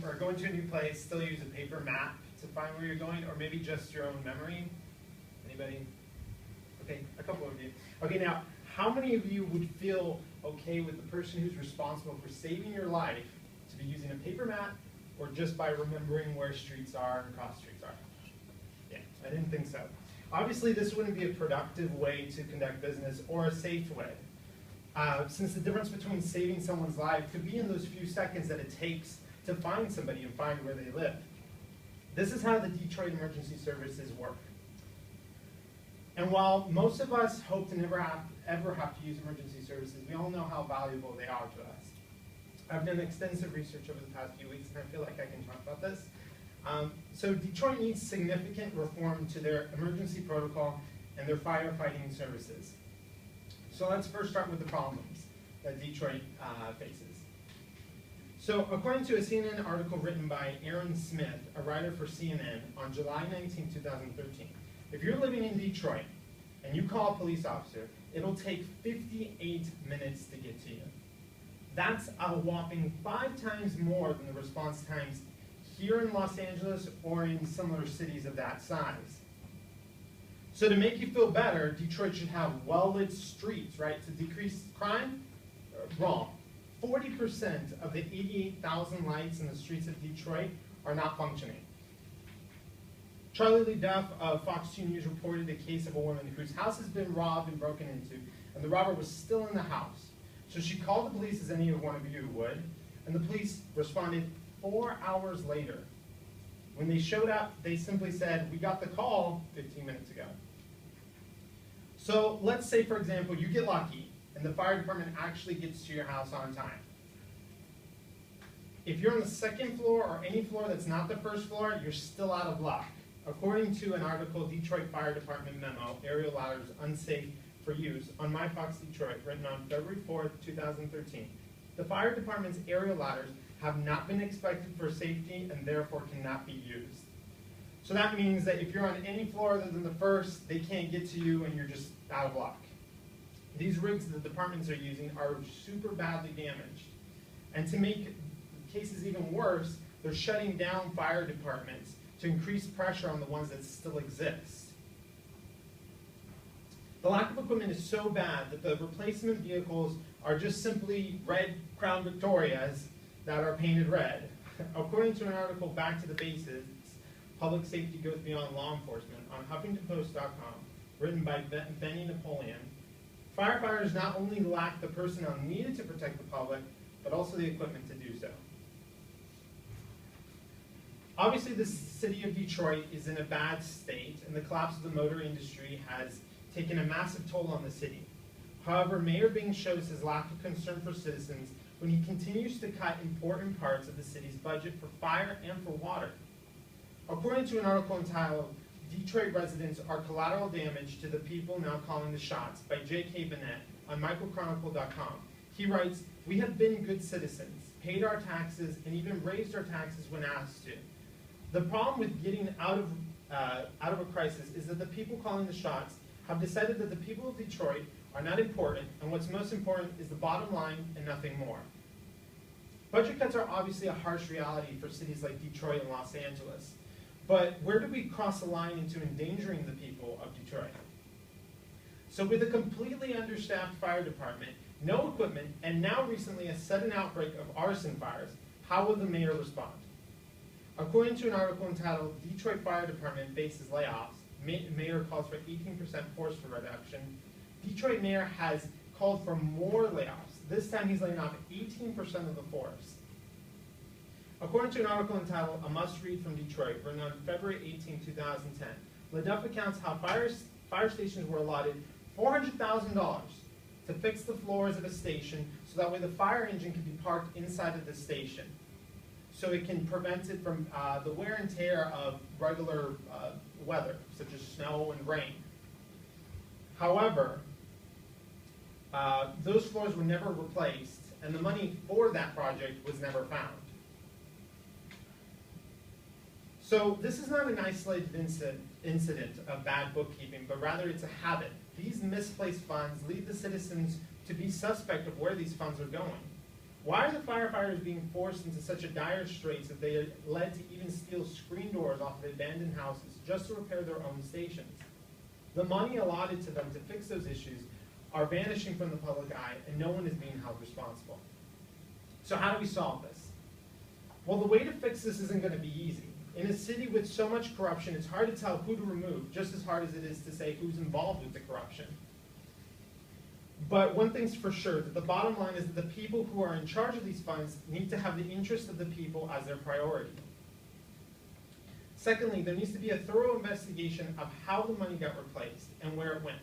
or going to a new place, still use a paper map to find where you're going, or maybe just your own memory? Anybody? Okay, a couple of you. Okay, now, how many of you would feel okay with the person who's responsible for saving your life to be using a paper map, or just by remembering where streets are and cross streets are? Yeah, I didn't think so. Obviously, this wouldn't be a productive way to conduct business or a safe way, since the difference between saving someone's life could be in those few seconds that it takes to find somebody and find where they live. This is how the Detroit emergency services work. And while most of us hope to never ever have to use emergency services, we all know how valuable they are to us. I've done extensive research over the past few weeks, and I feel like I can talk about this. So Detroit needs significant reform to their emergency protocol and their firefighting services. So let's first start with the problems that Detroit faces. So according to a CNN article written by Aaron Smith, a writer for CNN, on July 19, 2013, if you're living in Detroit and you call a police officer, it'll take 58 minutes to get to you. That's a whopping 5 times more than the response times here in Los Angeles or in similar cities of that size. So to make you feel better, Detroit should have well-lit streets, right, to decrease crime? Wrong. 40% of the 88,000 lights in the streets of Detroit are not functioning. Charlie Lee Duff of Fox 2 News reported a case of a woman whose house has been robbed and broken into, and the robber was still in the house. So she called the police, as any one of you would, and the police responded 4 hours later. When they showed up, they simply said, "We got the call 15 minutes ago." So let's say, for example, you get lucky and the fire department actually gets to your house on time. If you're on the 2nd floor or any floor that's not the 1st floor, you're still out of luck. According to an article, Detroit Fire Department memo, aerial ladders unsafe for use, on My Fox Detroit, written on February 4th, 2013, the fire department's aerial ladders have not been inspected for safety and therefore cannot be used. So that means that if you're on any floor other than the 1st, they can't get to you and you're just out of luck. These rigs that the departments are using are super badly damaged. And to make cases even worse, they're shutting down fire departments to increase pressure on the ones that still exist. The lack of equipment is so bad that the replacement vehicles are just simply red Crown Victorias that are painted red. According to an article, Back to the Basics, Public Safety Goes Beyond Law Enforcement, on HuffingtonPost.com, written by Benny Napoleon, firefighters not only lack the personnel needed to protect the public, but also the equipment to do so. Obviously, the city of Detroit is in a bad state, and the collapse of the motor industry has taken a massive toll on the city. However, Mayor Bing shows his lack of concern for citizens when he continues to cut important parts of the city's budget for fire and for water. According to an article entitled, "Detroit Residents Are Collateral Damage to the People Now Calling the Shots" by J.K. Bennett on MichaelChronicle.com, he writes, "We have been good citizens, paid our taxes, and even raised our taxes when asked to. The problem with getting out of a crisis is that the people calling the shots have decided that the people of Detroit are not important, and what's most important is the bottom line and nothing more." Budget cuts are obviously a harsh reality for cities like Detroit and Los Angeles, but where do we cross the line into endangering the people of Detroit? So with a completely understaffed fire department, no equipment, and now recently a sudden outbreak of arson fires, how will the mayor respond? According to an article entitled, "Detroit Fire Department Faces Layoffs, Mayor Calls for 18% Force Reduction," Detroit Mayor has called for more layoffs. This time he's laying off 18% of the force. According to an article entitled, "A Must-Read from Detroit," written on February 18, 2010, LaDuff accounts how fire stations were allotted $400,000 to fix the floors of a station so that way the fire engine can be parked inside of the station, so it can prevent it from the wear and tear of regular weather, such as snow and rain. However, those floors were never replaced, and the money for that project was never found. So this is not an isolated incident of bad bookkeeping, but rather it's a habit. These misplaced funds lead the citizens to be suspect of where these funds are going. Why are the firefighters being forced into such a dire straits that they are led to even steal screen doors off of abandoned houses just to repair their own stations? The money allotted to them to fix those issues are vanishing from the public eye, and no one is being held responsible. So how do we solve this? Well, the way to fix this isn't going to be easy. In a city with so much corruption, it's hard to tell who to remove, just as hard as it is to say who's involved with the corruption. But one thing's for sure, that the bottom line is that the people who are in charge of these funds need to have the interest of the people as their priority. Secondly, there needs to be a thorough investigation of how the money got replaced and where it went.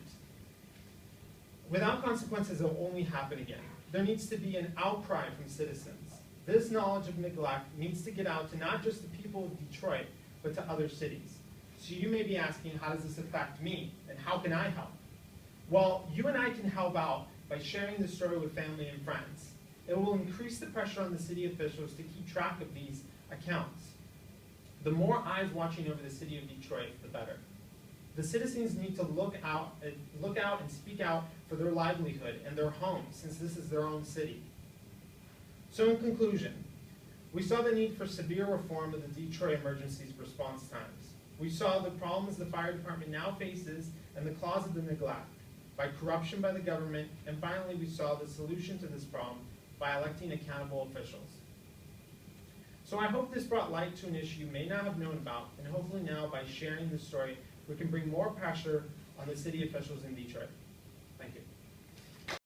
Without consequences, it will only happen again. There needs to be an outcry from citizens. This knowledge of neglect needs to get out to not just the people of Detroit, but to other cities. So you may be asking, how does this affect me, and how can I help? Well, you and I can help out by sharing the story with family and friends. It will increase the pressure on the city officials to keep track of these accounts. The more eyes watching over the city of Detroit, the better. The citizens need to look out and speak out for their livelihood and their homes, since this is their own city. So in conclusion, we saw the need for severe reform of the Detroit emergency response times. We saw the problems the fire department now faces and the cause of the neglect, by corruption by the government, and finally we saw the solution to this problem by electing accountable officials. So I hope this brought light to an issue you may not have known about, and hopefully now by sharing this story, we can bring more pressure on the city officials in Detroit.